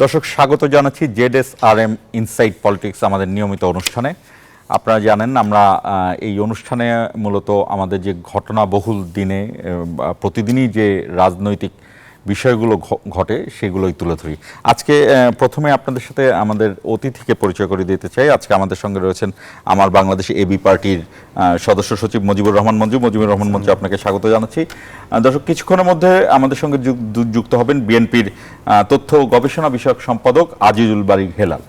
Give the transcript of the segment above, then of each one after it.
দর্শক স্বাগত জানাচ্ছি জেডএসআরএম ইনসাইড পলিটিক্স আমাদের নিয়মিত অনুষ্ঠানে। আপনারা জানেন আমরা এই অনুষ্ঠানে মূলত আমাদের যে ঘটনাবহুল দিনে প্রতিদিনই যে রাজনৈতিক বিষয়গুলো ঘটে সেগুলোই তুলে ধরি। আজকে প্রথমে আপনাদের সাথে আমাদের অতিথিকে পরিচয় করে দিতে চাই। আজকে আমাদের সঙ্গে রয়েছেন আমার বাংলাদেশ এবি পার্টির সদস্য সচিব মুজিবুর রহমান মঞ্জু। মুজিবুর রহমান মঞ্জু, আপনাকে স্বাগত জানাচ্ছি। দর্শক, কিছুক্ষণের মধ্যে আমাদের সঙ্গে যুক্ত হবেন বিএনপির তথ্য গবেষণা বিষয়ক সম্পাদক আজিজুল বারী হেলাল।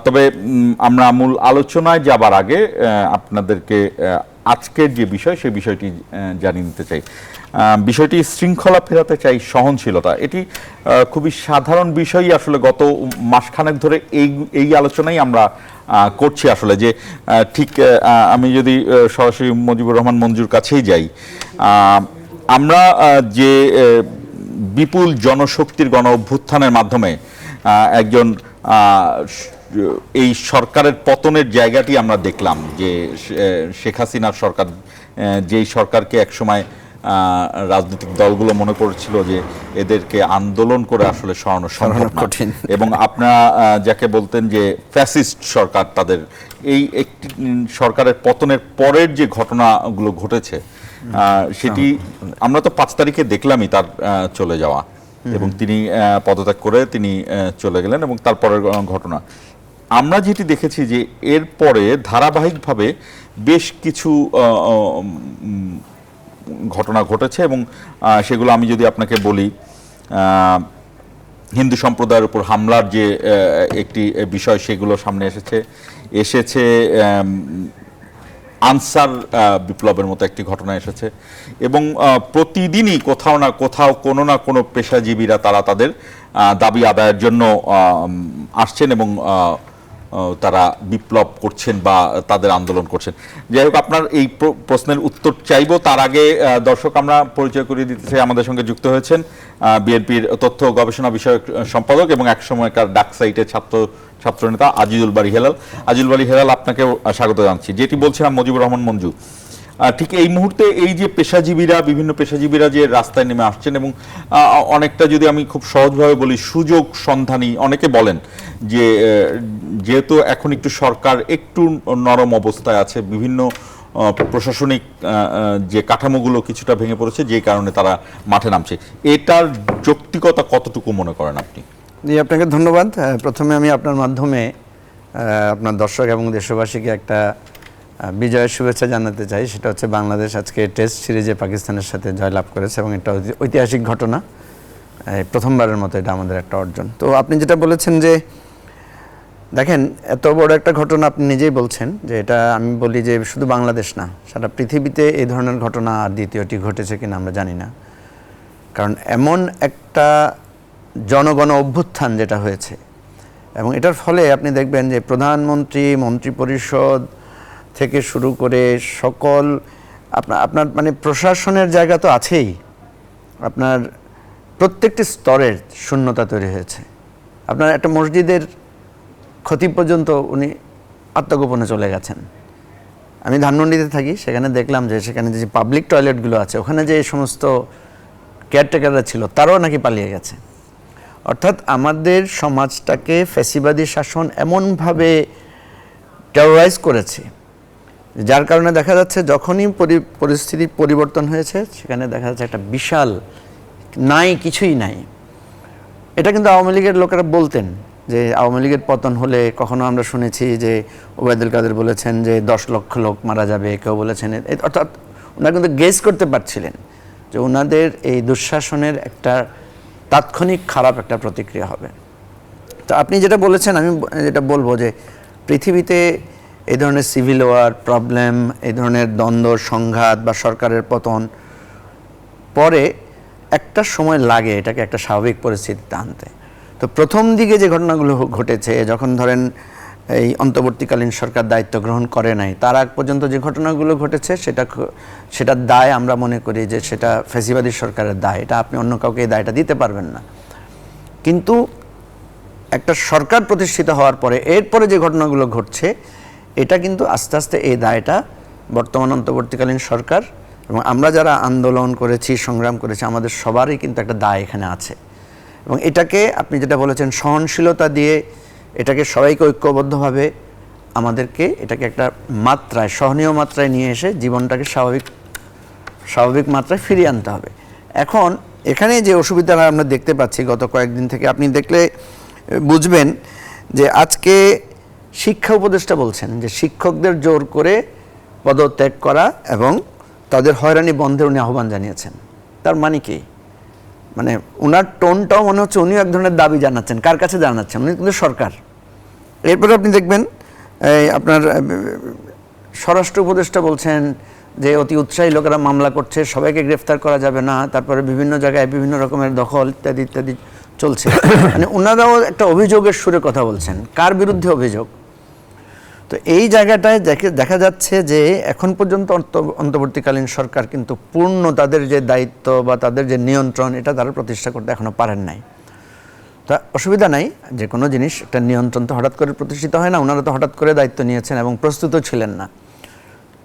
তবে আমরা মূল আলোচনায় যাবার আগে আপনাদেরকে আজকের যে বিষয় সেই বিষয়টি জানিয়ে নিতে চাই। বিষয়টি শৃঙ্খলা ফেরাতে চাই, সহনশীলতা। এটি খুবই সাধারণ বিষয়ই। আসলে গত মাসখানেক ধরে এই আলোচনাই আমরা করছি। আসলে যে ঠিক আমি যদি সরাসরি মুজিবুর রহমান মঞ্জুর কাছেই যাই, আমরা যে বিপুল জনশক্তির গণ অভ্যুত্থানের মাধ্যমে একজন এই সরকারের পতনের জায়গাটি আমরা দেখলাম, যে শেখ হাসিনার সরকার, যেই সরকারকে একসময় রাজনৈতিক দলগুলো মনে করছিল যে এদেরকে আন্দোলন করে আসলে সরানো সম্ভব না, এবং আপনারা যাকে বলতেন যে ফ্যাসিস্ট সরকার, তাদের এই একটি সরকারের পতনের পরের যে ঘটনাগুলো ঘটেছে সেটি আমরা তো 5 তারিখে দেখলামই তার চলে যাওয়া, এবং তিনি পদত্যাগ করে তিনি চলে গেলেন। এবং তারপরের ঘটনা আমরা যেটি দেখেছি যে এরপরে ধারাবাহিকভাবে বেশ কিছু ঘটনা ঘটেছে, এবং সেগুলো আমি যদি আপনাকে বলি, হিন্দু সম্প্রদায়ের উপর হামলার যে একটি বিষয় সেগুলো সামনে এসেছে আনসার বিপ্লবের মতো একটি ঘটনা এসেছে, এবং প্রতিদিনই কোথাও না কোথাও কোনো না কোনো পেশাজীবীরা তারা তাদের দাবি আদায়ের জন্য আসছেন এবং তারা বিপ্লব করছেন বা তাদের আন্দোলন করছেন। যাই হোক, আপনার এই প্রশ্নের উত্তর চাইব, তার আগে দর্শক আমরা পরিচয় করিয়ে দিতে চাই। আমাদের সঙ্গে যুক্ত হয়েছেন বিএনপির তথ্য গবেষণা বিষয়ক সম্পাদক এবং একসময়কার ডাকসাইটের ছাত্রনেতা আজিজুল বারী হেলাল। আজিজুল বারী হেলাল, আপনাকে স্বাগত জানাচ্ছি। যেটি বলছিলাম মুজিবুর রহমান মঞ্জু, ঠিক এই মুহূর্তে এই যে বিভিন্ন পেশাজীবীরা যে রাস্তায় নেমে আসছেন, এবং অনেকটা যদি আমি খুব সহজভাবে বলি সুযোগ সন্ধানী, অনেকে বলেন যে যেহেতু এখন একটু সরকার একটু নরম অবস্থায় আছে, বিভিন্ন প্রশাসনিক যে কাঠামোগুলো কিছুটা ভেঙে পড়েছে, যে কারণে তারা মাঠে নামছে, এটার যৌক্তিকতা কতটুকু মনে করেন আপনি? আপনাকে ধন্যবাদ। প্রথমে আমি আপনার মাধ্যমে আপনার দর্শক এবং দেশবাসীকে একটা বিজয়ের শুভেচ্ছা জানাতে চাই। সেটা হচ্ছে বাংলাদেশ আজকে টেস্ট সিরিজে পাকিস্তানের সাথে জয়লাভ করেছে, এবং এটা ঐতিহাসিক ঘটনা। প্রথমবারের মতো এটা আমাদের একটা অর্জন। তো আপনি যেটা বলেছেন যে দেখেন, এত বড় একটা ঘটনা আপনি নিজেই বলছেন যে এটা, আমি বলি যে শুধু বাংলাদেশ না, সারা পৃথিবীতে এই ধরনের ঘটনা আর দ্বিতীয়টি ঘটেছে কিনা আমরা জানি না। কারণ এমন একটা জনগণ অভ্যুত্থান যেটা হয়েছে, এবং এটার ফলে আপনি দেখবেন যে প্রধানমন্ত্রী, মন্ত্রিপরিষদ থেকে শুরু করে সকল আপনার মানে প্রশাসনের জায়গা তো আছেই, আপনার প্রত্যেকটি স্তরের শূন্যতা তৈরি হয়েছে। আপনার একটা মসজিদের খতিব পর্যন্ত উনি আত্মগোপনে চলে গেছেন। আমি ধানমন্ডিতে থাকি, সেখানে দেখলাম যে সেখানে যে পাবলিক টয়লেটগুলো আছে ওখানে যে সমস্ত কেয়ারটেকাররা ছিল তারাও নাকি পালিয়ে গেছে। অর্থাৎ আমাদের সমাজটাকে ফ্যাসিবাদী শাসন এমনভাবে টেরোরাইজ করেছে, যার কারণে দেখা যাচ্ছে যখনই পরিস্থিতি পরিবর্তন হয়েছে সেখানে দেখা যাচ্ছে একটা বিশাল নাই, কিছুই নাই। এটা কিন্তু আওয়ামী লীগের লোকেরা বলতেন যে আওয়ামী লীগের পতন হলে কখনো আমরা শুনেছি যে ওবায়দুল কাদের বলেছেন যে 10 লক্ষ লোক মারা যাবে, কেউ বলেছেন, অর্থাৎ ওনারা কিন্তু গেস করতে পারছিলেন যে ওনাদের এই দুঃশাসনের একটা তাৎক্ষণিক খারাপ একটা প্রতিক্রিয়া হবে। তো আপনি যেটা বলেছেন, আমি যেটা বলবো যে পৃথিবীতে এই ধরনের সিভিল ওয়ার প্রবলেম, এই ধরনের দ্বন্দ্ব সংঘাত বা সরকারের পতন পরে একটা সময় লাগে এটাকে একটা স্বাভাবিক পরিস্থিতিতে আনতে। তো প্রথম দিকে যে ঘটনাগুলো ঘটেছে, যখন ধরেন এই অন্তর্বর্তীকালীন সরকার দায়িত্ব গ্রহণ করে নাই, তার আগ পর্যন্ত যে ঘটনাগুলো ঘটেছে সেটার দায় আমরা মনে করি যে সেটা ফ্যাসিবাদী সরকারের দায়। এটা আপনি অন্য কাউকে এই দায়টা দিতে পারবেন না। কিন্তু একটা সরকার প্রতিষ্ঠিত হওয়ার পরে এরপরে যে ঘটনাগুলো ঘটছে, এটা কিন্তু আস্তে আস্তে এই দায়টা বর্তমান অন্তর্বর্তীকালীন সরকার এবং আমরা যারা আন্দোলন করেছি, সংগ্রাম করেছি, আমাদের সবারই কিন্তু একটা দায় এখানে আছে। এবং এটাকে আপনি যেটা বলেছেন সহনশীলতা দিয়ে এটাকে সবাইকে ঐক্যবদ্ধভাবে আমাদেরকে এটাকে একটা মাত্রায়, সহনীয় মাত্রায় নিয়ে এসে জীবনটাকে স্বাভাবিক মাত্রায় ফিরিয়ে আনতে হবে। এখন এখানে যে অসুবিধাটা আমরা দেখতে পাচ্ছি গত কয়েকদিন থেকে, আপনি দেখলে বুঝবেন যে আজকে শিক্ষা উপদেষ্টা বলছেন যে শিক্ষকদের জোর করে পদত্যাগ করা এবং তাদের হয়রানি বন্ধের উনি আহ্বান জানিয়েছেন। তার মানে কি? মানে ওনার টোনটাও মনে হচ্ছে উনিও এক ধরনের দাবি জানাচ্ছেন। কার কাছে জানাচ্ছেন? উনি কিন্তু সরকার। এরপরে আপনি দেখবেন আপনার স্বরাষ্ট্র উপদেষ্টা বলছেন যে অতি উৎসাহী লোকেরা মামলা করছে, সবাইকে গ্রেফতার করা যাবে না, তারপরে বিভিন্ন জায়গায় বিভিন্ন রকমের দখল ইত্যাদি ইত্যাদি চলছে। মানে ওনারাও একটা অভিযোগের সুরে কথা বলছেন। কার বিরুদ্ধে অভিযোগ? তো এই জায়গাটায় দেখা যাচ্ছে যে এখন পর্যন্ত অন্তর্বর্তীকালীন সরকার কিন্তু পূর্ণ তাদের যে দায়িত্ব বা তাদের যে নিয়ন্ত্রণ এটা তারা প্রতিষ্ঠা করতে এখনো পারেন নাই। তা অসুবিধা নাই, যে কোনো জিনিস একটা নিয়ন্ত্রণ তো হঠাৎ করে প্রতিষ্ঠিত হয় না। ওনারা তো হঠাৎ করে দায়িত্ব নিয়েছেন এবং প্রস্তুত ছিলেন না।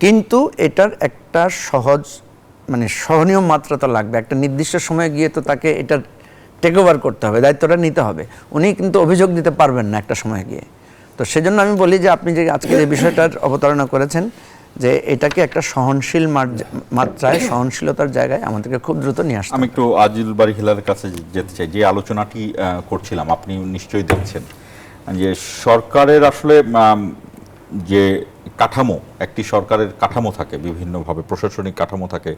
কিন্তু এটার একটা সহজ মানে সহনীয় মাত্রা তো লাগবে। একটা নির্দিষ্ট সময়ে গিয়ে তো তাকে এটা টেক ওভার করতে হবে, দায়িত্বটা নিতে হবে। উনি কিন্তু অভিযোগ দিতে পারবেন না একটা সময় গিয়ে। তো সেজন্য আমি বলি যে আপনি যে আজকে যে বিষয়টার অবতারণা করেছেন যে এটাকে একটা সহনশীল মাত্রায়, সহনশীলতার জায়গায় আমাদেরকে খুব দ্রুত নিয়ে আসতে হবে। আমি একটু আজিল বাড়ি হিলালের কাছে যেতে চাই। যে আলোচনাটি করছিলাম আপনি নিশ্চয়ই দেখছেন যে সরকারের আসলে যে কাঠামো, একটি সরকারের কাঠামো থাকে বিভিন্নভাবে, প্রশাসনিক কাঠামো থাকে,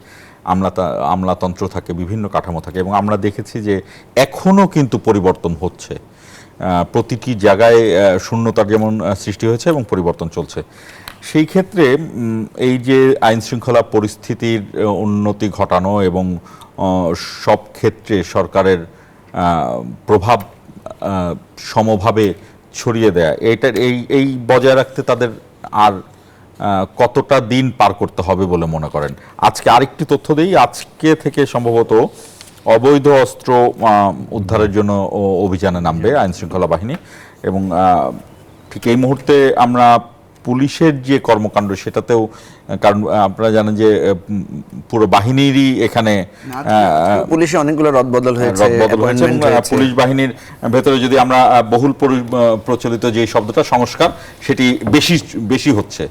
আমলাতন্ত্র থাকে, বিভিন্ন কাঠামো থাকে, এবং আমরা দেখেছি যে এখনও কিন্তু পরিবর্তন হচ্ছে। প্রতিটি জায়গায় শূন্যতার যেমন সৃষ্টি হয়েছে এবং পরিবর্তন চলছে। সেই ক্ষেত্রে এই যে আইন শৃঙ্খলা পরিস্থিতির উন্নতি ঘটানো এবং সব ক্ষেত্রে সরকারের প্রভাব সমভাবে ছড়িয়ে দেয়া, এই বজায় রাখতে তাদের আর কতটা দিন পার করতে হবে বলে মনে করেন? আজকে আরেকটি তথ্য দেই, আজকে থেকে সম্ভবত অবৈধ অস্ত্র উদ্ধারের জন্য অভিযানে নামবে আইন শৃঙ্খলা বাহিনী, এবং ঠিক এই মুহূর্তে আমরা পুলিশের যে কর্মকাণ্ড সেটাতেও, কারণ আপনারা জানেন যে পুরো বাহিনীরই এখানে পুলিশে অনেকগুলো রদবদল হয়েছে। পুলিশ বাহিনীর ভেতরে যদি আমরা বহুল প্রচলিত যে শব্দটা সংস্কার, সেটি বেশি হচ্ছে।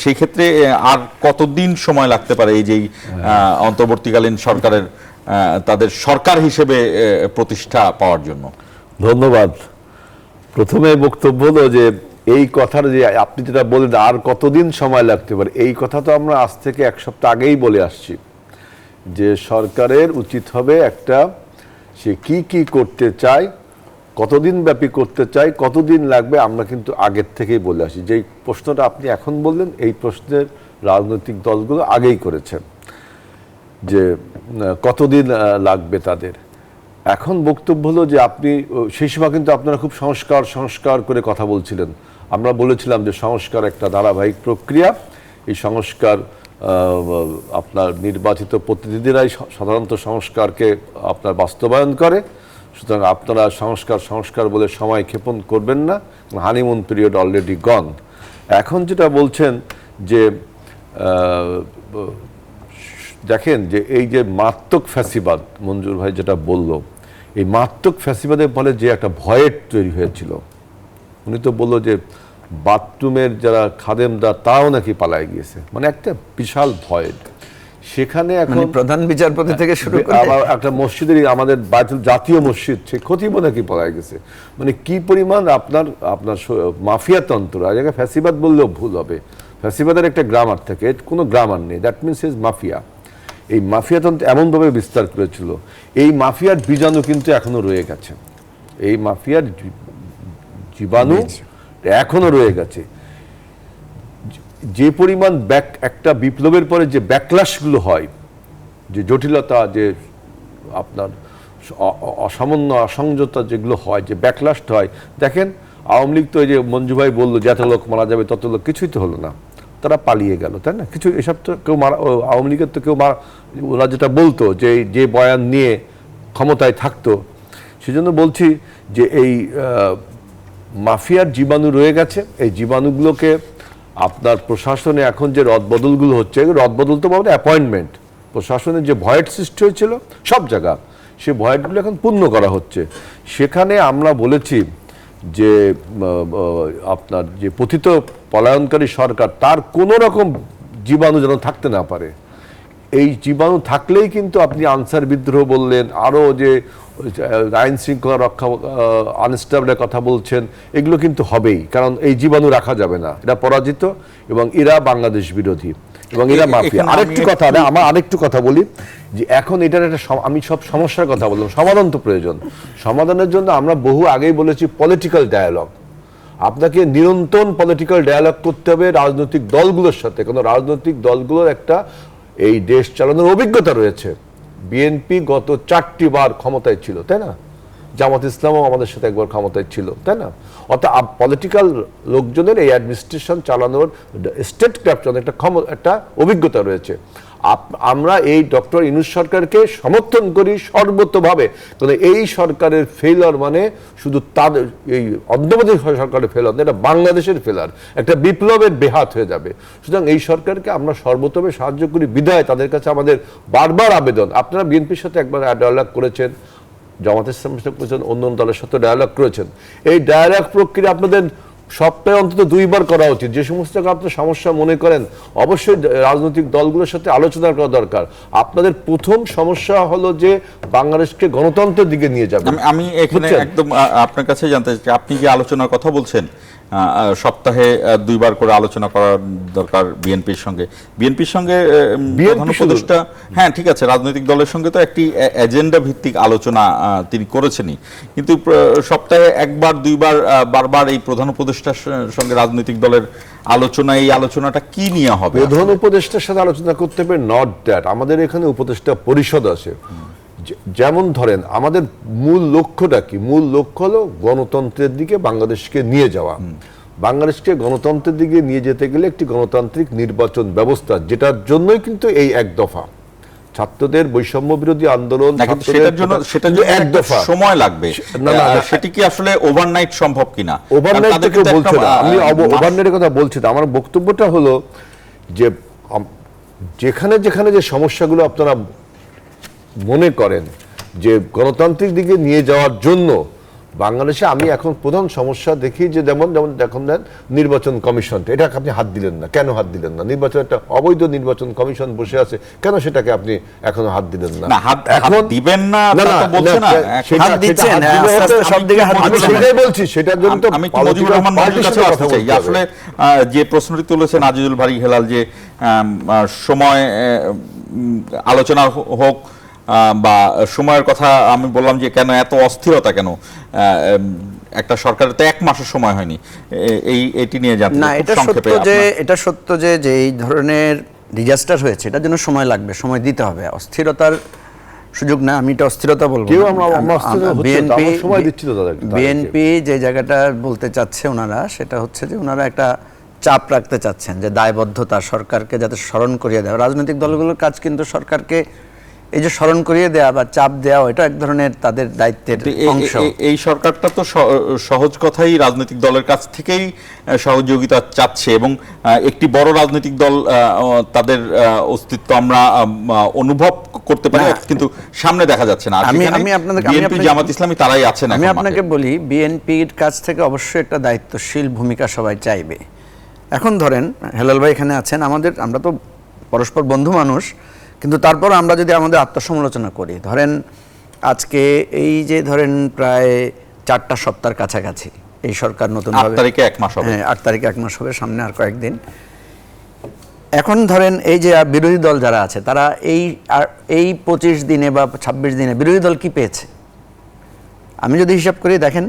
সেই ক্ষেত্রে আর কতদিন সময় লাগতে পারে এই যে অন্তর্বর্তীকালীন সরকারের তাদের সরকার হিসেবে প্রতিষ্ঠা পাওয়ার জন্য? ধন্যবাদ। প্রথমে বক্তব্য হলো যে এই কথার যে আপনি যেটা বলেন আর কতদিন সময় লাগতে পারে, এই কথা তো আমরা আজ থেকে এক সপ্তাহ আগেই বলে আসছি যে সরকারের উচিত হবে একটা, সে কি করতে চায়, কতদিন ব্যাপী করতে চায়, কতদিন লাগবে, আমরা কিন্তু আগের থেকেই বলে আসি। যেই প্রশ্নটা আপনি এখন বললেন এই প্রশ্নের রাজনৈতিক দলগুলো আগেই করেছেন যে কতদিন লাগবে তাদের। এখন বক্তব্য হলো যে আপনি সেই সময় কিন্তু আপনারা খুব সংস্কার করে কথা বলছিলেন। আমরা বলেছিলাম যে সংস্কার একটা ধারাবাহিক প্রক্রিয়া, এই সংস্কার আপনার নির্বাচিত প্রতিনিধিরাই সাধারণত সংস্কারকে আপনার বাস্তবায়ন করে, সুতরাং আপনারা সংস্কার বলে সময় ক্ষেপণ করবেন না, হানিমুন পিরিয়ড অলরেডি গন। এখন যেটা বলছেন যে দেখেন যে এই যে মারাত্মক ফ্যাসিবাদ, মঞ্জুর ভাই যেটা বলল, এই মারাত্মক ফ্যাসিবাদের ফলে যে একটা ভয়ের তৈরি হয়েছিল, উনি তো বললো যে বাথরুমের যারা খাদেমদার তাও নাকি পালায় গিয়েছে, মানে একটা বিশাল ভয়। সেখানে এখন প্রধান বিচারপতি থেকে শুরু করে আবার একটা মসজিদের, আমাদের জাতীয় মসজিদ, সে খতিবও নাকি পালায় গেছে। মানে কি পরিমাণ আপনার মাফিয়াতন্ত্র, আর জায়গায় ফ্যাসিবাদ বললেও ভুল হবে, ফ্যাসিবাদের একটা গ্রামার থাকে, কোনো গ্রামার নেই, দ্যাট মিনস ইজ মাফিয়া। এই মাফিয়াতন্ত্র এমনভাবে বিস্তার করেছিল, এই মাফিয়ার বীজাণু কিন্তু এখনো রয়ে গেছে, এই মাফিয়ার জীবাণু এখনো রয়ে গেছে। যে পরিমাণ একটা বিপ্লবের পরে যে ব্যাকলাশগুলো হয়, যে জটিলতা, যে আপনার অসামান্য অসংযতা যেগুলো হয়, যে ব্যাকলাশটা হয়, দেখেন আওয়ামী লীগ তো এই যে মঞ্জু ভাই বললো যত লোক মারা যাবে তত লোক, কিছুই তো হলো না, তারা পালিয়ে গেল, তাই না? কিছু এসব তো কেউ আওয়ামী লীগের তো কেউ ওরা যেটা বলতো যে বয়ান নিয়ে ক্ষমতায় থাকতো, সেজন্য বলছি যে এই মাফিয়ার জীবাণু রয়ে গেছে। এই জীবাণুগুলোকে আপনার প্রশাসনে এখন যে রদবদলগুলো হচ্ছে, রদবদল তো মানে অ্যাপয়েন্টমেন্ট, প্রশাসনের যে ভয়ের সৃষ্টি হয়েছিল সব জায়গা, সে ভয়েডগুলো এখন পূর্ণ করা হচ্ছে। সেখানে আমরা বলেছি যে আপনার যে পতিত পলায়নকারী সরকার, তার কোনো রকম জীবাণু যেন থাকতে না পারে। এই জীবাণু থাকলেই কিন্তু আপনি আনসার বিদ্রোহ বললেন, আরও যে আইন শৃঙ্খলা রক্ষা আনস্টেবলের কথা বলছেন, এগুলো কিন্তু হবেই, কারণ এই জীবাণু রাখা যাবে না, এটা পরাজিত এবং এরা বাংলাদেশ বিরোধী এবং এরা মাফিয়া। আরেকটু কথা, আমার আরেকটু কথা বলি যে এখন এটার একটা আমি সব সমস্যার কথা বললাম, সমাধান তো প্রয়োজন। সমাধানের জন্য আমরা বহু আগেই বলেছি পলিটিক্যাল ডায়ালগ। আপনাকে নিরন্তর পলিটিক্যাল ডায়ালগ করতে হবে রাজনৈতিক দলগুলোর সাথে, কারণ রাজনৈতিক দলগুলোর একটা এই দেশ চালানোর অভিজ্ঞতা রয়েছে। বিএনপি গত 4টি বার ক্ষমতায় ছিল, তাই না? জামাত ইসলামও আমাদের সাথে একবার ক্ষমতায় ছিল, তাই না? অর্থাৎ পলিটিক্যাল লোকজনের এই অ্যাডমিনিস্ট্রেশন চালানোর, স্টেট ক্যাপচার একটা অভিজ্ঞতা রয়েছে। আমরা এই ডক্টর ইউনূস সরকারকে সমর্থন করি সর্বতোভাবে, কারণ এই সরকারের ফেলার মানে শুধু তাদের এই অন্তর্বর্তী সরকারের ফেলার, এটা বাংলাদেশের ফেলার, একটা বিপ্লবের বেহাত হয়ে যাবে। সুতরাং এই সরকারকে আমরা সর্বতোভাবে সাহায্য করি বিধায় তাদের কাছে আমাদের বারবার আবেদন। আপনারা বিএনপির সাথে একবার ডায়ালগ করেছেন, জামাত ইসলামের সাথে করেছেন, অন্য দলের সাথে ডায়ালগ করেছেন। এই ডায়ালগ প্রক্রিয়া আপনাদের সপ্তাহে অন্তত 2 বার করা উচিত। যে সমস্ত আপনার সমস্যা মনে করেন, অবশ্যই রাজনৈতিক দলগুলোর সাথে আলোচনা করা দরকার। আপনাদের প্রথম সমস্যা হলো যে বাংলাদেশকে গণতন্ত্রের দিকে নিয়ে যাবে। আমি এখানে একদম আপনার কাছে জানতে চাই, আপনি যে আলোচনার কথা বলছেন সপ্তাহে 2 বার করে আলোচনা করার দরকার বিএনপির সঙ্গে, প্রধান উপদেষ্টা, হ্যাঁ ঠিক আছে, রাজনৈতিক দলের সঙ্গে তো একটি এজেন্ডা ভিত্তিক আলোচনা তিনি করেছেনই, কিন্তু সপ্তাহে 1 বার 2 বার বারবার এই প্রধান উপদেষ্টার সঙ্গে রাজনৈতিক দলের আলোচনা, এই আলোচনাটা কি নিয়ে হবে? প্রধান উপদেষ্টার সাথে আলোচনা করতে হবে, নট দ্যাট। আমাদের এখানে উপদেষ্টা পরিষদ আছে। যেমন ধরেন আমাদের মূল লক্ষ্যটা কি? মূল লক্ষ্য হলো গণতন্ত্রের দিকে বাংলাদেশকে নিয়ে যাওয়া। বাংলাদেশকে গণতন্ত্রের দিকে নিয়ে যেতে গেলে একটি গণতান্ত্রিক নির্বাচন ব্যবস্থা, যেটার জন্যই কিন্তু এই 1 দফা ছাত্রদের বৈষম্য বিরোধী আন্দোলন, সেটার জন্য এক দফা সময় লাগবে। সেটি কি আসলে ওভারনাইট সম্ভব কিনা? ওভারনাইট থেকে বলছি না আমি, ওভারনাইটের কথা বলছি না। আমার বক্তব্যটা হলো যে যেখানে যেখানে যে সমস্যাগুলো আপনারা মনে করেন যে গণতান্ত্রিক দিকে নিয়ে যাওয়ার জন্য বাংলাদেশে, আমি এখন প্রধান সমস্যা দেখি যে যেমন দেখুন দেন নির্বাচন কমিশনটা, এটা আপনি হাত দিলেন না কেন? হাত দিলেন না? নির্বাচন একটা অবৈধ নির্বাচন কমিশন বসে আছে, কেন সেটাকে আপনি এখনো হাত দিলেন না? এখন দিবেন না বলছেন না, হাত দিচ্ছেন সব দিকে হাত আমি সেটাই বলছি। সেটার জন্য তো আমি মুজিবুর রহমান মঞ্জুর কাছে আসতে চাই। আসলে যে প্রশ্নটি তুলেছেন আজিজুল ভাই হেলাল, যে সময় আলোচনা হোক বা সময়ের কথা, আমি বললাম যে কেন এত অস্থিরতা, কেন একটা সরকারের তো 1 মাসের সময় হয়নি, এটি নিয়ে জানতে না। এটা সত্য যে এই ধরনের ডিজাস্টার হয়েছে, এটার জন্য সময় লাগবে, সময় দিতে হবে, অস্থিরতার সুযোগ না। আমি এটা অস্থিরতা বলবো। বিএনপি যে জায়গাটা বলতে চাচ্ছে ওনারা, সেটা হচ্ছে যে ওনারা একটা চাপ রাখতে চাচ্ছেন যে দায়বদ্ধতা, সরকারকে যাতে স্মরণ করিয়ে দেওয়া। রাজনৈতিক দলগুলোর কাজ কিন্তু সরকারকে এই যে স্মরণ করিয়ে দেওয়া বা চাপ দেওয়া, এটা এক ধরনের তাদের দায়িত্বের অংশ। এই সরকারটা তো সহজ কথাই রাজনৈতিক দলের কাছ থেকেই সহযোগিতা চাচ্ছে, এবং একটি বড় রাজনৈতিক দল তাদের অস্তিত্ব আমরা অনুভব করতে পারি, কিন্তু সামনে দেখা যাচ্ছে না। আমি আপনাদের জামাত ইসলামী তারাই আছেন। আমি আপনাকে বলি, বিএনপির কাছ থেকে অবশ্যই একটা দায়িত্বশীল ভূমিকা সবাই চাইবে। এখন ধরেন হেলাল ভাই এখানে আছেন, আমরা তো পরস্পর বন্ধু মানুষ, কিন্তু তারপর আমরা যদি আমাদের আত্মসমালোচনা করি, ধরেন আজকে এই যে ধরেন প্রায় 4টা সপ্তাহের কাছাকাছি এই সরকার নতুন 8 তারিখে 1 মাস হবে। হ্যাঁ, 8 তারিখে 1 মাস হবে, সামনে আর কয়েকদিন। এখন ধরেন এই যে বিরোধী দল যারা আছে, তারা এই 25 দিনে বা 26 দিনে বিরোধী দল কি পেয়েছে? আমি যদি হিসাব করি, দেখেন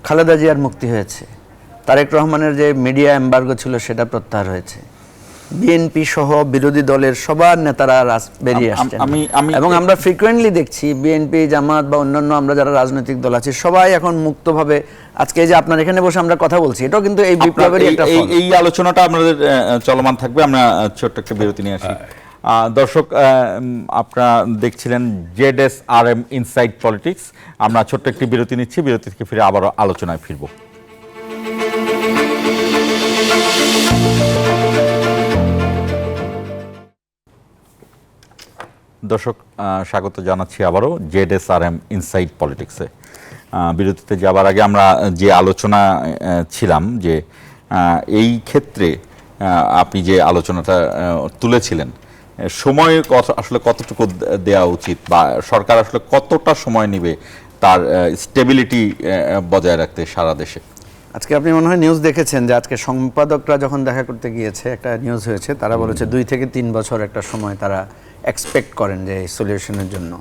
খালেদা জিয়ার মুক্তি হয়েছে, তারেক রহমানের যে মিডিয়া এমবার্গো ছিল সেটা প্রত্যাহার হয়েছে, বিএনপি সহ বিরোধী দলের সবার নেতারা বেরিয়ে আসছেন, এবং আমরা ফ্রিকোয়েন্টলি দেখছি বিএনপি, জামাত বা অন্যান্য আমরা যারা রাজনৈতিক দল আছি সবাই এখন মুক্তভাবে, আজকে যে আপনার এখানে বসে আমরা কথা বলছি, এটাও কিন্তু এই বিপ্লবেরই একটা ফল। এই আলোচনাটা আমাদের চলমান থাকবে। আমরা ছোট্ট একটা বিরতি নিয়ে আসি। দর্শক, আপনারা দেখছিলেন ZSRM ইনসাইড পলিটিক্স। আমরা ছোট্ট একটি বিরতি নিচ্ছি, বিরতি থেকে ফিরে আবারও আলোচনায় ফিরবো। দর্শক স্বাগত জানাচ্ছি আবারও জেডএসআরএম ইনসাইড পলিটিক্সে। বিরতিতে যাবার আগে আমরা যে আলোচনা ছিলাম যে এই ক্ষেত্রে আপনি যে আলোচনাটা তুলেছিলেন, সময় আসলে কতটুকু দেওয়া উচিত বা সরকার আসলে কতটা সময় নেবে তার স্টেবিলিটি বজায় রাখতে সারা দেশে? আজকে আপনি মনে হয় নিউজ দেখেছেন যে আজকে সম্পাদকরা যখন দেখা করতে গিয়েছে একটা নিউজ হয়েছে, তারা বলেছে 2 থেকে 3 বছর একটা সময় তারা এক্সপেক্ট করেন যে সলিউশনের জন্য।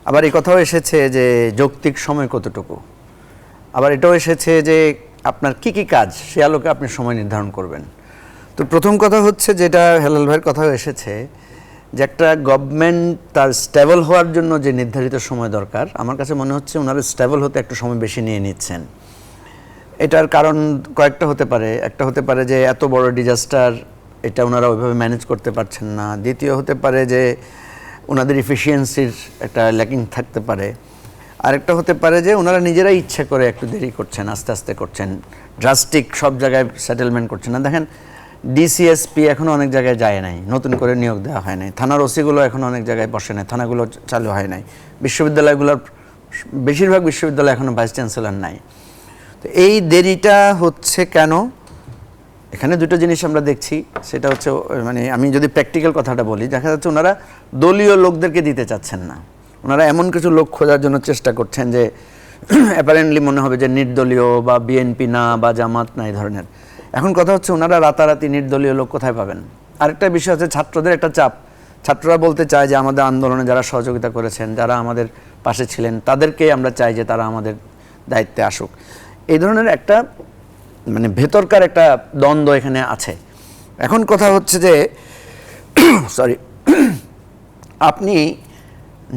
আবার এই কথাও এসেছে যে যৌক্তিক সময় কতটুকু, আবার এটাও এসেছে যে আপনার কি কি কাজ সে আলোকে আপনি সময় নির্ধারণ করবেন। তো প্রথম কথা হচ্ছে যেটা হেলাল ভাইয়ের কথাও এসেছে যে একটা গভর্নমেন্ট তার স্টেবল হওয়ার জন্য যে নির্ধারিত সময় দরকার, আমার কাছে মনে হচ্ছে ওনারা স্টেবল হতে একটু সময় বেশি নিয়ে নিচ্ছেন। এটার কারণ কয়েকটা হতে পারে। একটা হতে পারে যে এত বড় ডিজাস্টার, এটা ওনারা ওইভাবে ম্যানেজ করতে পারছেন না। দ্বিতীয় হতে পারে যে ওনাদের ইফিসিয়েন্সির একটা ল্যাকিং থাকতে পারে। আরেকটা হতে পারে যে ওনারা নিজেরাই ইচ্ছা করে একটু দেরি করছেন, আস্তে আস্তে করছেন, ড্রাস্টিক সব জায়গায় সেটেলমেন্ট করছেন না। দেখেন ডিসিএসপি এখনও অনেক জায়গায় যায় নাই, নতুন করে নিয়োগ দেওয়া হয় নাই। থানার ওসিগুলো এখনও অনেক জায়গায় বসে নাই, থানাগুলো চালু হয় নাই। বিশ্ববিদ্যালয়গুলোর বেশিরভাগ বিশ্ববিদ্যালয় এখনও ভাইস চ্যান্সেলর নাই। তো এই দেরিটা হচ্ছে কেন? এখানে দুটো জিনিস আমরা দেখছি। সেটা হচ্ছে মানে আমি যদি প্র্যাকটিক্যাল কথাটা বলি, দেখা যাচ্ছে ওনারা দলীয় লোকদেরকে দিতে চাচ্ছেন না। ওনারা এমন কিছু লোক খোঁজার জন্য চেষ্টা করছেন যে অ্যাপারেন্টলি মনে হবে যে নির্দলীয় বা বিএনপি না বা জামাত না এই ধরনের। এখন কথা হচ্ছে ওনারা রাতারাতি নির্দলীয় লোক কোথায় পাবেন? আরেকটা বিষয় হচ্ছে ছাত্রদের একটা চাপ। ছাত্ররা বলতে চায় যে আমাদের আন্দোলনে যারা সহযোগিতা করেছেন, যারা আমাদের পাশে ছিলেন, তাদেরকে আমরা চাই যে তারা আমাদের দায়িত্বে আসুক। এই ধরনের একটা মানে ভেতরকার একটা দ্বন্দ্ব এখানে আছে। এখন কথা হচ্ছে যে সরি, আপনি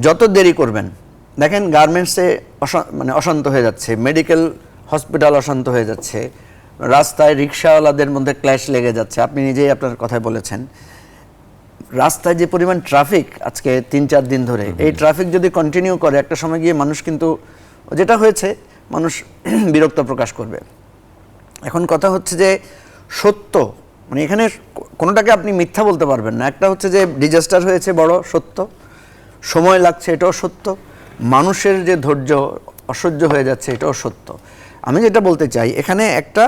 যত দেরি করবেন, দেখেন গার্মেন্টসে মানে অশান্ত হয়ে যাচ্ছে, মেডিকেল হসপিটাল অশান্ত হয়ে যাচ্ছে, রাস্তায় রিক্সাওয়ালাদের মধ্যে ক্ল্যাশ লেগে যাচ্ছে। আপনি নিজেই আপনার কথায় বলেছেন রাস্তায় যে পরিমাণ ট্রাফিক আজকে 3-4 দিন ধরে, এই ট্রাফিক যদি কন্টিনিউ করে একটা সময় গিয়ে মানুষ কিন্তু যেটা হয়েছে মানুষ বিরক্ত প্রকাশ করবে। এখন কথা হচ্ছে যে সত্য, মানে এখানে কোনোটাকে আপনি মিথ্যা বলতে পারবেন না। একটা হচ্ছে যে ডিজাস্টার হয়েছে বড়, সত্য, সময় লাগছে, এটাও সত্য, মানুষের যে ধৈর্য অসহ্য হয়ে যাচ্ছে, এটাও সত্য। আমি যেটা বলতে চাই এখানে একটা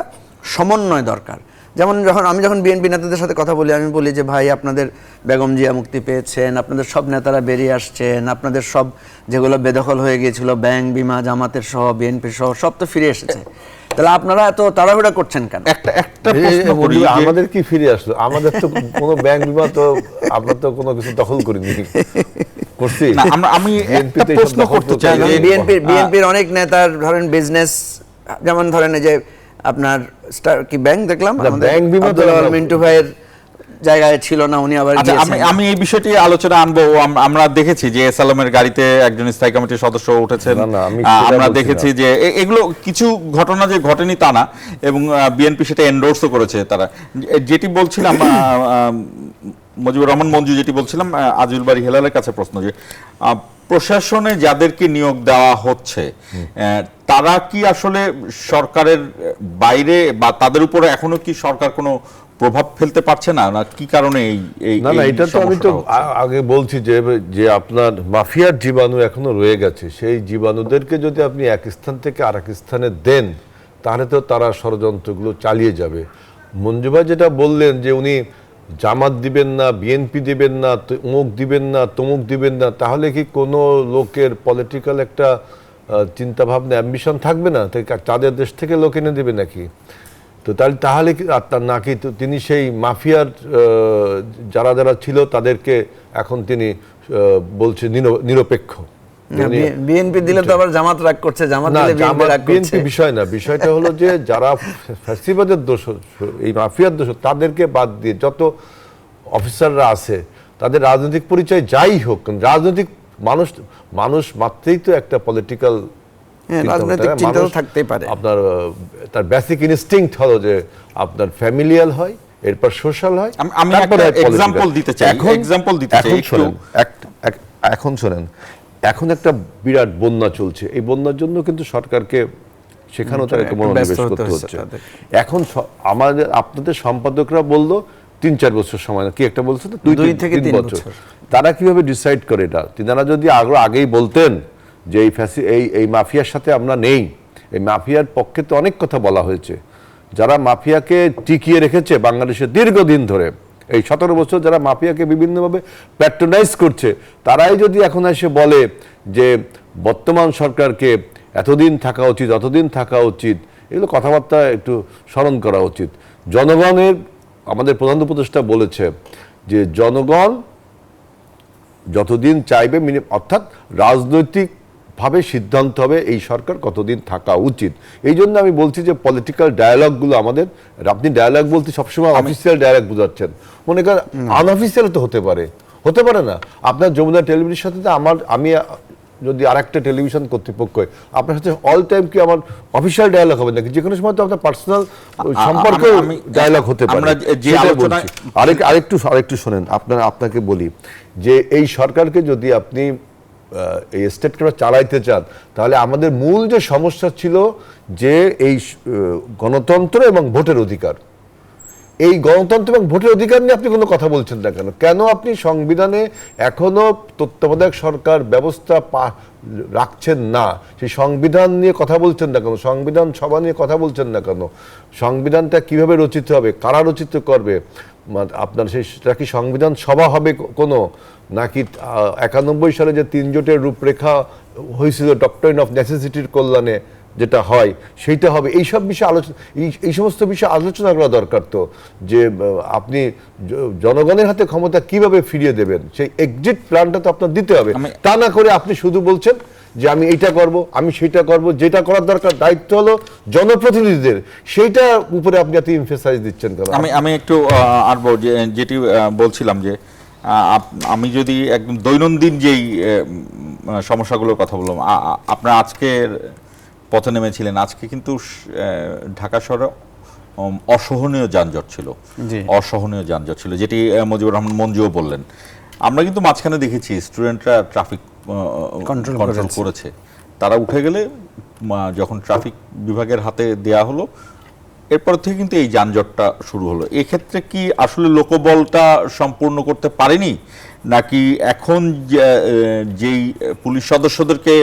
সমন্বয় দরকার। যেমন আমি যখন বিএনপি নেতাদের সাথে কথা বলি, আমি বলি যে ভাই আপনাদের বেগম জিয়া মুক্তি পেয়েছেন, আপনাদের সব নেতারা বেরিয়ে আসছেন, আপনাদের সব যেগুলো বেদখল হয়ে গিয়েছিল ব্যাংক, বিমা, জামাতের সহ, বিএনপির সহ সব তো ফিরে এসেছে। তাহলে আপনারা এত তাড়াহুড়া করছেন কেন? একটা প্রশ্ন করি, আমাদের কি ফিরে আসলো? আমাদের তো কোনো ব্যাংক বিমা তো আমরা তো কোনো কিছু দখল করিনি, করছি না। আমি একটা প্রশ্ন করতে চাই, বিএনপির অনেক নেতার ধরেন বিজনেস, যেমন ধরেন এই যে আপনার কি ব্যাংক দেখলাম ব্যাংক বিমা মিন্টু ভাইয়ের জায়গায় ছিল না, উনি আবার আমি এই বিষয়টি আলোচনা আনবো। আমরা দেখেছি যে সালামের গাড়িতে একজন স্থায়ী কমিটির সদস্য উঠেছেন। আমরা দেখেছি যে এগুলো কিছু ঘটনা যে ঘটেনি তা না, এবং বিএনপি সেটা এন্ডোর্সও করেছে। তারা যেটি বলছিলাম, মুজিবুর রহমান মঞ্জু যেটি বলছিলাম, আজিউল বারী হেলালের কাছে প্রশ্ন যে প্রশাসনে যাদেরকে নিয়োগ দেওয়া হচ্ছে তারা কি আসলে সরকারের বাইরে বা তাদের উপরে এখনো কি সরকার কোনো প্রভাব ফেলতে পারছে না, না কি কারণে এই না না, এটা তো আমি তো আগে বলছি যে আপনার মাফিয়ার জীবাণু এখনো রয়ে গেছে। সেই জীবাণুদেরকে যদি আপনি এক স্থান থেকে আরেক স্থানে দেন, তাহলে তো তারা ষড়যন্ত্রগুলো চালিয়ে যাবে। মঞ্জু ভাই যেটা বললেন যে উনি জামাত দিবেন না, বিএনপি দিবেন না, অমুক দিবেন না, তমুক দিবেন না, তাহলে কি কোনো লোকের পলিটিক্যাল একটা চিন্তা ভাবনা, অ্যাম্বিশন থাকবে না? তাদের দেশ থেকে লোক এনে দেবে নাকি? তো তাহলে নাকি তিনি সেই মাফিয়ার যারা যারা ছিল তাদেরকে এখন তিনি বলছে নিরপেক্ষ। বিএনপি দিলে তো আবার জামাত রাগ করছে, জামাত দিলে বিএনপি রাগ করছে। বিষয় না, বিষয়টা হলো যে যারা ফ্যাসিবাদের দোষ, এই মাফিয়ার দোষ, তাদেরকে বাদ দিয়ে যত অফিসাররা আছে তাদের রাজনৈতিক পরিচয় যাই হোক, রাজনৈতিক মানুষ মাত্রেই তো একটা পলিটিক্যাল রাজনৈতিক চিন্তা থাকতেই পারে। আপনার তার বেসিক ইনস্টিংক্ট হলো যে আপনার ফ্যামিলিয়াল হয়, এরপর সোশ্যাল হয়। আমি একটা এক্সাম্পল দিতে চাই। এখন শোনেন, এখন একটা বিরাট বন্যা চলছে। এই বন্যার জন্য কিন্তু সরকারকে সেখানেও তাদেরকে মনোনিবেশ করতে হচ্ছে। এখন আপনাদের সম্পাদকরা বলল 3-4 বছর সময়, কি একটা বলছে তো, 2 থেকে 3 বছর। তারা কিভাবে ডিসাইড করে এটা? তিনারা যদি আগেই বলতেন যে এই মাফিয়ার সাথে আমরা নেই, এই মাফিয়ার পক্ষে তো অনেক কথা বলা হয়েছে, যারা মাফিয়াকে টিকিয়ে রেখেছে বাংলাদেশে দীর্ঘদিন ধরে, এই 17 বছর যারা মাফিয়াকে বিভিন্নভাবে প্যাট্রোনাইজ করছে, তারাই যদি এখন এসে বলে যে বর্তমান সরকারকে এতদিন থাকা উচিত, অতদিন থাকা উচিত, এগুলো কথাবার্তা একটু স্মরণ করা উচিত। জনগণের, আমাদের প্রধান উপদেষ্টা বলেছে যে জনগণ যতদিন চাইবে, অর্থাৎ রাজনৈতিকভাবে সিদ্ধান্ত হবে এই সরকার কতদিন থাকা উচিত। এই জন্য আমি বলছি যে পলিটিক্যাল ডায়ালগগুলো আমাদের, আপনি ডায়ালগ বলতে সবসময় অফিসিয়াল ডায়ালগ বোঝাচ্ছেন, মনে করেন আনঅফিসিয়াল তো হতে পারে না। আপনার যমুনা টেলিভিশনের সাথে আমি যদি আরেকটা টেলিভিশন কর্তৃপক্ষ হয়, আপনার সাথে অল টাইম কি আমার অফিসিয়াল ডায়ালগ হবে নাকি? যে কোনো সময় তো আপনার পার্সোনাল সম্পর্ক ডায়ালগ হতে পারে। আরেকটু শোনেন, আপনাকে বলি যে এই সরকারকে যদি আপনি এই স্টেটকে চালাইতে চান, তাহলে আমাদের মূল যে সমস্যা ছিল যে এই গণতন্ত্র এবং ভোটের অধিকার, এই গণতন্ত্র এবং ভোটের অধিকার নিয়ে আপনি কোনো কথা বলছেন না কেন? কেন আপনি সংবিধানে এখনো তত্ত্বাবধায়ক সরকার ব্যবস্থা রাখছেন না? সেই সংবিধান নিয়ে কথা বলছেন না কেন? সংবিধান সভা নিয়ে কথা বলছেন না কেন? সংবিধানটা কিভাবে রচিত হবে, কারা রচিত করবে, আপনার সেটা কি সংবিধান সভা হবে কোনো, নাকি 91 সালে যে 3 জোটের রূপরেখা হয়েছিল ডক্ট্রিন অফ নেসেসিটির কল্যাণে যেটা হয় সেইটা হবে? এইসব বিষয়ে এই সমস্ত বিষয়ে আলোচনা করা দরকার তো, যে আপনি জনগণের হাতে ক্ষমতা কিভাবে ফিরিয়ে দেবেন, সেই এক্সিট প্ল্যানটা তো আপনার দিতে হবে। তা না করে আপনি শুধু বলছেন যে আমি এইটা করব, আমি সেটা করব, যেটা করার দরকার দায়িত্ব হলো জনপ্রতিনিধিদের, সেইটা উপরে আপনি এত ইমফেসাইজ দিচ্ছেন কেন? আমি একটু আরবো যেটি বলছিলাম যে আমি যদি একদম দৈনন্দিন যেই সমস্যাগুলোর কথা বললাম, আপনারা আজকের পথে নেমেছিলেন, আজকে কিন্তু ঢাকা শহরে অসহনীয় যানজট ছিল, যেটি মুজিবুর রহমান মঞ্জুও বললেন। আমরা কিন্তু মাঝখানে দেখেছি স্টুডেন্টরা ট্রাফিক কন্ট্রোল করেছে, তারা উঠে গেলে যখন ট্রাফিক বিভাগের হাতে দেয়া হলো, এরপর থেকে কিন্তু এই যানজটটা শুরু হলো। এক্ষেত্রে কি আসলে লোকবলটা সম্পূর্ণ করতে পারেনি, নাকি এখন যেই পুলিশ সদস্যদেরকে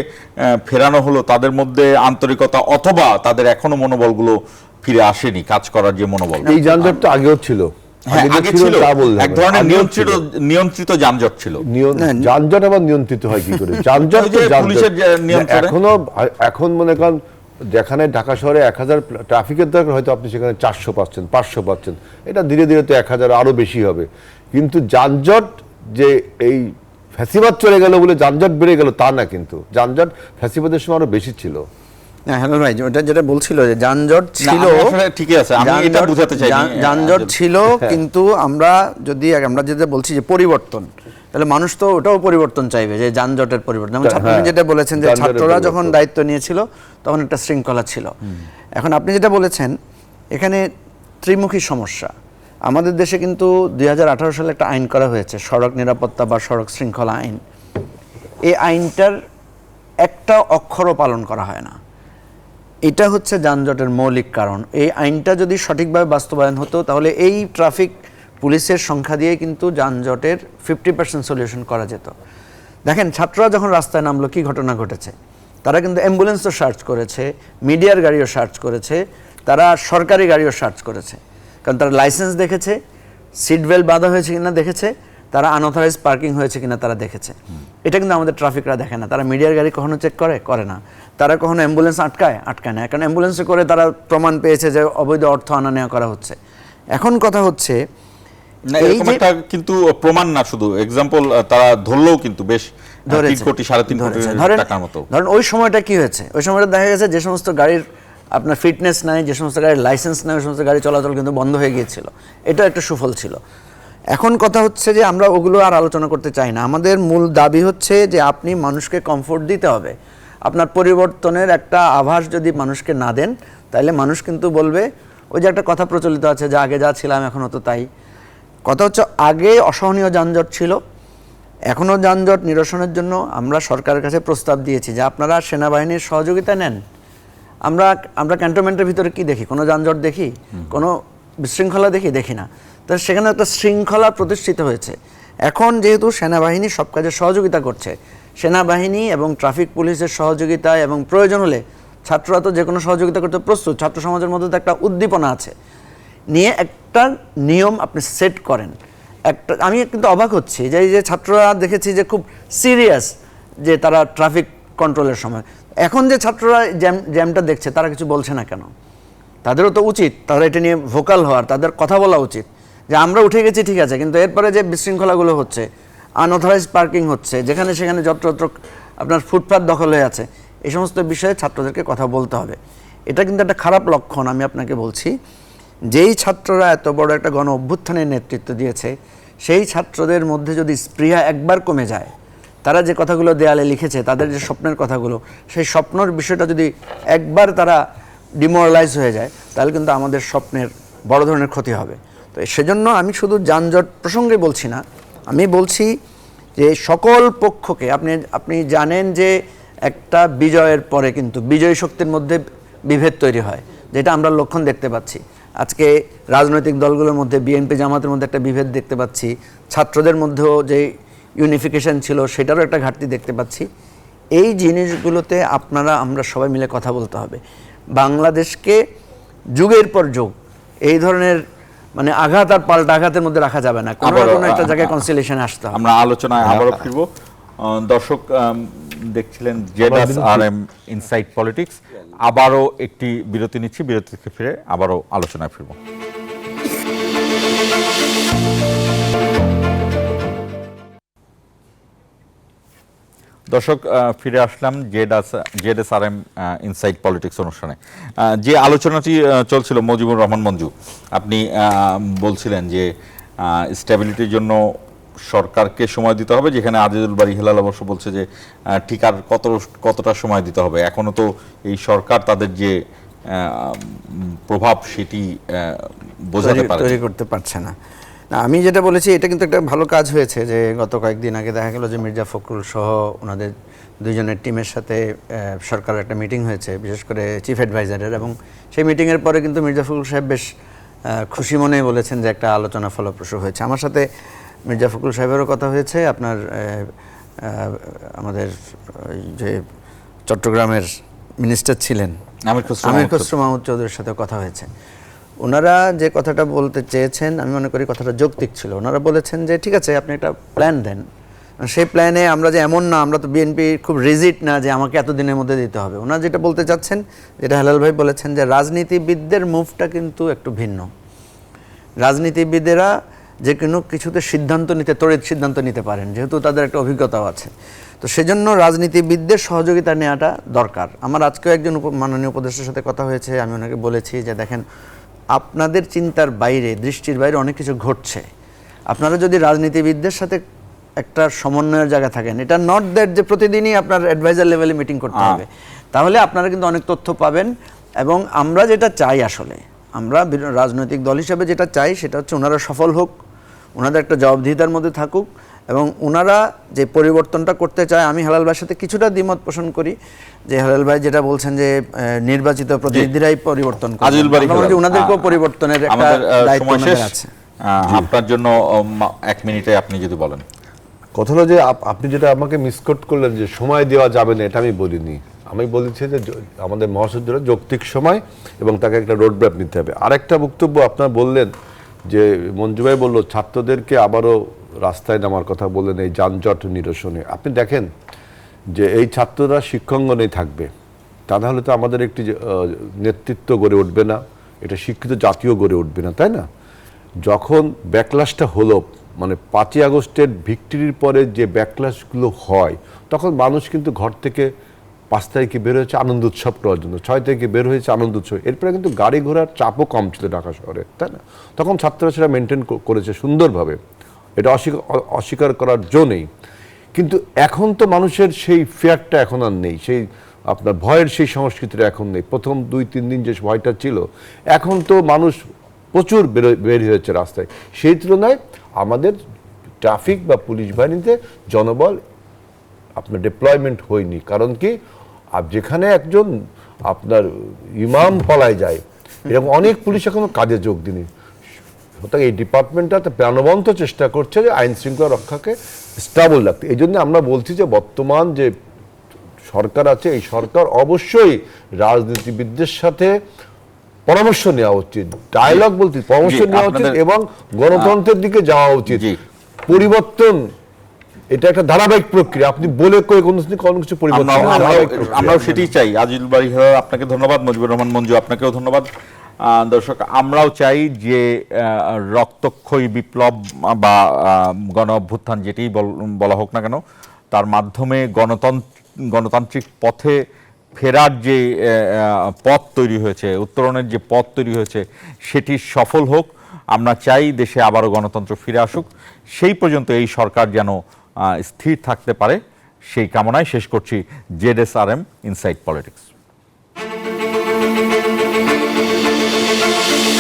ফেরানো হলো তাদের মধ্যে আন্তরিকতা, অথবা তাদের এখনো মনোবলগুলো ফিরে আসেনি, কাজ করার যে মনোবল? এই যানজটটা আগেও ছিল, আগে ছিল, এক ধরনের নিয়ন্ত্রিত যানজট ছিল। যানজট আবার নিয়ন্ত্রিত হয় কি করে? যানজট পুলিশের নিয়ন্ত্রণে। এখন মনে করেন যেখানে ঢাকা শহরে 1000 ট্রাফিকের দরকার, হয়তো আপনি সেখানে 400 পাচ্ছেন, 500 পাচ্ছেন, এটা ধীরে ধীরে তো 1000 আরো বেশি হবে। কিন্তু যানজট যে এই ফ্যাসিবাদ চলে গেল বলে যানজট বেড়ে গেল তা না, কিন্তু যানজট ফ্যাসিবাদের সময় আরো বেশি ছিল। হ্যালো ভাই, ওটা যেটা বলছিল যে যানজট ছিল, ঠিকই আছে, আমি এটা বোঝাতে চাই, যানজট ছিল, কিন্তু আমরা যেটা বলছি যে পরিবর্তন, তাহলে মানুষ তো ওটাও পরিবর্তন চাইবে, যে যানজটের পরিবর্তন। আপনি যেটা বলেছেন যে ছাত্ররা যখন দায়িত্ব নিয়েছিল তখন একটা শৃঙ্খলা ছিল। এখন আপনি যেটা বলেছেন এখানে ত্রিমুখী সমস্যা। আমাদের দেশে কিন্তু 2018 সালে একটা আইন করা হয়েছে, সড়ক নিরাপত্তা বা সড়ক শৃঙ্খলা আইন। এই আইনটার একটা অক্ষরও পালন করা হয় না। এটা হচ্ছে যানজটের মৌলিক কারণ। এই আইনটা যদি সঠিকভাবে বাস্তবায়ন হতো, তাহলে এই ট্রাফিক পুলিশের সংখ্যা দিয়ে কিন্তু যানজটের 50% সলিউশন করা যেত। দেখেন, ছাত্ররা যখন রাস্তায় নামলো কি ঘটনা ঘটেছে, তারা কিন্তু অ্যাম্বুলেন্সও সার্চ করেছে, মিডিয়ার গাড়িও সার্চ করেছে, তারা সরকারি গাড়িও সার্চ করেছে, কারণ তারা লাইসেন্স দেখেছে, সিট বেল্ট বাঁধা হয়েছে কিনা দেখেছে, তারা আনঅথরাইজ পার্কিং হয়েছে কিনা তারা দেখেছে। এটা কিন্তু আমাদের ট্রাফিকরা দেখে না। তারা মিডিয়ার গাড়ি কখনো চেক করে না, তারা কখনো অ্যাম্বুলেন্স আটকায় না, কারণ অ্যাম্বুলেন্সে করে তারা প্রমাণ পেয়েছে যে অবৈধ অর্থ আনা নেওয়া করা হচ্ছে। এখন কথা হচ্ছে কিন্তু প্রমাণ না, শুধু এক্সাম্পল তারা ধরলেও কিন্তু বেশ 3 কোটি 3.5 কোটি টাকার মতো। ধরেন ওই সময়টা কি হয়েছে, ওই সময়টা দেখা গেছে যে সমস্ত গাড়ির আপনার ফিটনেস নাই, যে সমস্ত গাড়ির লাইসেন্স নাই, ওই সমস্ত গাড়ি চলাচল কিন্তু বন্ধ হয়ে গিয়েছিল। এটা একটা সুফল ছিল। এখন কথা হচ্ছে যে আমরা ওগুলো আর আলোচনা করতে চাই না। আমাদের মূল দাবি হচ্ছে যে আপনি মানুষকে কমফোর্ট দিতে হবে। আপনার পরিবর্তনের একটা আভাস যদি মানুষকে না দেন, তাহলে মানুষ কিন্তু বলবে, ওই যে একটা কথা প্রচলিত আছে যে আগে যা ছিলাম এখনও তো তাই। কথা হচ্ছে আগে অসহনীয় যানজট ছিল, এখনও যানজট নিরসনের জন্য আমরা সরকারের কাছে প্রস্তাব দিয়েছি যে আপনারা সেনাবাহিনীর সহযোগিতা নেন। আমরা ক্যান্টনমেন্টের ভিতরে কি দেখি? কোনো যানজট দেখি? কোনো বিশৃঙ্খলা দেখি না। তা সেখানে একটা শৃঙ্খলা প্রতিষ্ঠিত হয়েছে। এখন যেহেতু সেনাবাহিনী সব কাজে সহযোগিতা করছে, সেনাবাহিনী এবং ট্রাফিক পুলিশের সহযোগিতা এবং প্রয়োজন হলে ছাত্ররা তো যে কোনো সহযোগিতা করতে প্রস্তুত, ছাত্র সমাজের মধ্যে তো একটা উদ্দীপনা আছে, নিয়ে একটা নিয়ম আপনি সেট করেন। একটা আমি কিন্তু অবাক হচ্ছি যে এই যে ছাত্ররা দেখেছি যে খুব সিরিয়াস, যে তারা ট্রাফিক কন্ট্রোলের সময়, এখন যে ছাত্ররা জ্যামটা দেখছে তারা কিছু বলছে না কেন? তাদেরও তো উচিত তারা এটা নিয়ে ভোকাল হওয়ার, তাদের কথা বলা উচিত যে আমরা উঠে গেছি ঠিক আছে, কিন্তু এরপরে যে বিশৃঙ্খলাগুলো হচ্ছে, আনঅথরাইজ পার্কিং হচ্ছে, যেখানে সেখানে যত্রতত্র আপনার ফুটপাত দখল হয়ে আছে, এই সমস্ত বিষয়ে ছাত্রদেরকে কথা বলতে হবে। এটা কিন্তু একটা খারাপ লক্ষণ। আমি আপনাকে বলছি, যেই ছাত্ররা এত বড় একটা গণ অভ্যুত্থানের নেতৃত্ব দিয়েছে, সেই ছাত্রদের মধ্যে যদি স্পৃহা একবার কমে যায়, তারা যে কথাগুলো দেয়ালে লিখেছে, তাদের যে স্বপ্নের কথাগুলো, সেই স্বপ্নের বিষয়টা যদি একবার তারা ডিমোরালাইজ হয়ে যায়, তাহলে কিন্তু আমাদের স্বপ্নের বড় ধরনের ক্ষতি হবে। তো সেজন্য আমি শুধু যানজট প্রসঙ্গে বলছি না, আমি বলছি যে সকল পক্ষকে, আপনি জানেন যে একটা বিজয়ের পরে কিন্তু বিজয়ী শক্তির মধ্যে বিভেদ তৈরি হয়, যেটা আমরা লক্ষণ দেখতে পাচ্ছি। আজকে রাজনৈতিক দলগুলোর মধ্যে বিএনপি জামাতের মধ্যে একটা বিভেদ দেখতে পাচ্ছি, ছাত্রদের মধ্যেও যে ইউনিফিকেশন ছিল সেটারও একটা ঘাটতি দেখতে পাচ্ছি। এই জিনিসগুলোতে আমরা সবাই মিলে কথা বলতে হবে। বাংলাদেশকে যুগের পর যুগ এই ধরনের মানে আঘাত আর পাল্টা আঘাতের মধ্যে রাখা যাবে না, কোনো না কোনো একটা জায়গায় কনসিলিয়েশনে আসতে হবে। আমরা আলোচনায় আবারও ফিরবো। দর্শক দেখছিলেন জেডাস আরএম ইনসাইট পলিটিক্স। আবারও একটি বিরতি নিচ্ছি, বিরতি থেকে ফিরে আবারও আলোচনায় ফিরবো। দর্শক ফিরে আসলাম জেডএস আরএম ইনসাইট পলিটিক্স অনুষ্ঠানে। যে আলোচনাটি চলছিল, মজিবুর রহমান মঞ্জু, আপনি বলছিলেন যে স্ট্যাবিলিটির জন্য সরকারকে সময় দিতে হবে, যেখানে আজিজুল বারী হেলাল অবশ্য বলছে যে ঠিক আর কতটা সময় দিতে হবে, এখনো তো এই সরকার তাদের যে প্রভাব সেটি বোঝাতে পারে, তৈরি করতে পারছে না। আমি যেটা বলেছি এটা কিন্তু একটা ভালো কাজ হয়েছে, যে গত কয়েকদিন আগে দেখা গেল যে মির্জা ফখরুল সহ ওনাদের দুইজনের টিমের সাথে সরকারের একটা মিটিং হয়েছে, বিশেষ করে চিফ অ্যাডভাইজারের, এবং সেই মিটিংয়ের পরে কিন্তু মির্জা ফখরুল সাহেব বেশ খুশি মনে বলেছেন যে একটা আলোচনা ফলপ্রসূ হয়েছে। আমার সাথে মির্জা ফখরুল সাহেবেরও কথা হয়েছে, আপনার আমাদের যে চট্টগ্রামের মিনিস্টার ছিলেন আমির খসরু মাহমুদ চৌধুরীর সাথে কথা হয়েছে। ওনারা যে কথাটা বলতে চেয়েছেন আমি মনে করি কথাটা যৌক্তিক ছিল। ওনারা বলেছেন যে ঠিক আছে আপনি একটা প্ল্যান দেন, সেই প্ল্যানে আমরা যে এমন না, আমরা তো বিএনপি খুব রিজিড না যে আমাকে এতদিনের মধ্যে দিতে হবে। ওনারা যেটা বলতে চাচ্ছেন, যেটা হেলাল ভাই বলেছেন, যে রাজনীতিবিদদের মুভটা কিন্তু একটু ভিন্ন। রাজনীতিবিদেরা যে কোনো কিছুতে তড়িৎ সিদ্ধান্ত নিতে পারেন, যেহেতু তাদের একটা অভিজ্ঞতাও আছে। তো সেজন্য রাজনীতিবিদদের সহযোগিতা নেওয়াটা দরকার। আমার আজকেও একজন মাননীয় উপদেষ্টার সাথে কথা হয়েছে, আমি ওনাকে বলেছি যে দেখেন, আপনাদের চিন্তার বাইরে, দৃষ্টির বাইরে অনেক কিছু ঘটছে। আপনারা যদি রাজনীতিবিদদের সাথে একটা সমন্বয়ের জায়গা থাকেন, এটা নট দ্যাট যে প্রতিদিনই আপনার অ্যাডভাইজার লেভেলে মিটিং করতে হবে, তাহলে আপনারা কিন্তু অনেক তথ্য পাবেন। এবং আমরা যেটা চাই, আসলে আমরা রাজনৈতিক দল হিসেবে যেটা চাই সেটা হচ্ছে ওনারা সফল হোক, ওনাদের একটা জবাবদিহিতার মধ্যে থাকুক, এবং ওনারা যে পরিবর্তনটা করতে চায়, আমি হেলাল ভাইয়ের সাথে কিছুটা দ্বিমত পোষণ করি, যে হেলাল ভাই যেটা বলছেন যে নির্বাচিত প্রতিনিধিরাই পরিবর্তন করবে, ওনাদেরকেও পরিবর্তনের একটা দায়িত্ব আছে। আপনার জন্য 1 মিনিটে আপনি যদি বলেন। কথা হলো যে আপনি যেটা আমাকে মিসকোট করলেন যে সময় দেওয়া যাবে না, এটা আমি বলিনি। আমি বলেছি যে আমাদের মহাসচিবরা যৌক্তিক সময় এবং তাকে একটা রোডম্যাপ নিতে হবে। আরেকটা বক্তব্য আপনার বললেন যে মঞ্জু ভাই বলল ছাত্রদেরকে আবারও রাস্তায় নামার কথা বললেন এই যানজট নিরসনে। আপনি দেখেন যে এই ছাত্ররা শিক্ষাঙ্গনেই থাকবে, তা নাহলে তো আমাদের একটি নেতৃত্ব গড়ে উঠবে না, এটা শিক্ষিত জাতীয় গড়ে উঠবে না, তাই না? যখন ব্যাকলাসটা হলো, মানে 5ই আগস্টের ভিক্টরির পরে যে ব্যাকলাসগুলো হয়, তখন মানুষ কিন্তু ঘর থেকে 5 তারিখে বের হয়েছে আনন্দ উৎসব করার জন্য, 6 তারিখে বের হয়েছে আনন্দ উৎসব। এরপরে কিন্তু গাড়ি ঘোড়ার চাপও কম ছিল ঢাকা শহরে, তাই না? তখন ছাত্ররা সেটা মেনটেন করেছে সুন্দরভাবে, এটা অস্বীকার করার জো নেই। কিন্তু এখন তো মানুষের সেই ফেয়ারটা এখন আর নেই, সেই আপনার ভয়ের সেই সংস্কৃতিটা এখন নেই। প্রথম 2-3 দিন যে ভয়টা ছিল, এখন তো মানুষ প্রচুর বের হয়েছে রাস্তায়। সেই তুলনায় আমাদের ট্রাফিক বা পুলিশ বাহিনীতে জনবল আপনার ডিপ্লয়মেন্ট হয়নি। কারণ কি, যেখানে একজন আপনার ইমাম পলায় যায়, এরকম অনেক পুলিশ এখনো কাজে যোগ দিনি। সুতরাং এই ডিপার্টমেন্টটা প্রাণবন্ত চেষ্টা করছে যে আইন শৃঙ্খলা রক্ষাকে স্টেবল রাখতে। এই জন্য আমরা বলছি যে বর্তমান যে সরকার আছে এই সরকার অবশ্যই রাজনীতিবিদদের সাথে পরামর্শ নেওয়া উচিত, ডায়ালগ বলতে পরামর্শ নেওয়া উচিত এবং গণতন্ত্রের দিকে যাওয়া উচিত। পরিবর্তন এটা একটা ধারাবাহিক প্রক্রিয়া, আপনি বলে কই কোনো কিছু পরিবর্তন আমরাও সেটাই চাই। আজিজুল বারী হেলাল আপনাকে ধন্যবাদ, মুজিবুর রহমান মঞ্জু আপনাকেও ধন্যবাদ। দর্শক, আমরাও চাই যে রক্তক্ষয়ী বিপ্লব বা গণ অভ্যুত্থান যেটাই বলা হোক না কেন, তার মাধ্যমে গণতান্ত্রিক পথে ফেরার যে পথ তৈরি হয়েছে, উত্তরণের যে পথ তৈরি হয়েছে, সেটি সফল হোক। আমরা চাই দেশে আবারও গণতন্ত্র ফিরে আসুক। সেই পর্যন্ত এই সরকার যেন স্থির থাকতে পারে, সেই কামনায় শেষ করছি জেডএসআরএম ইনসাইড পলিটিক্স।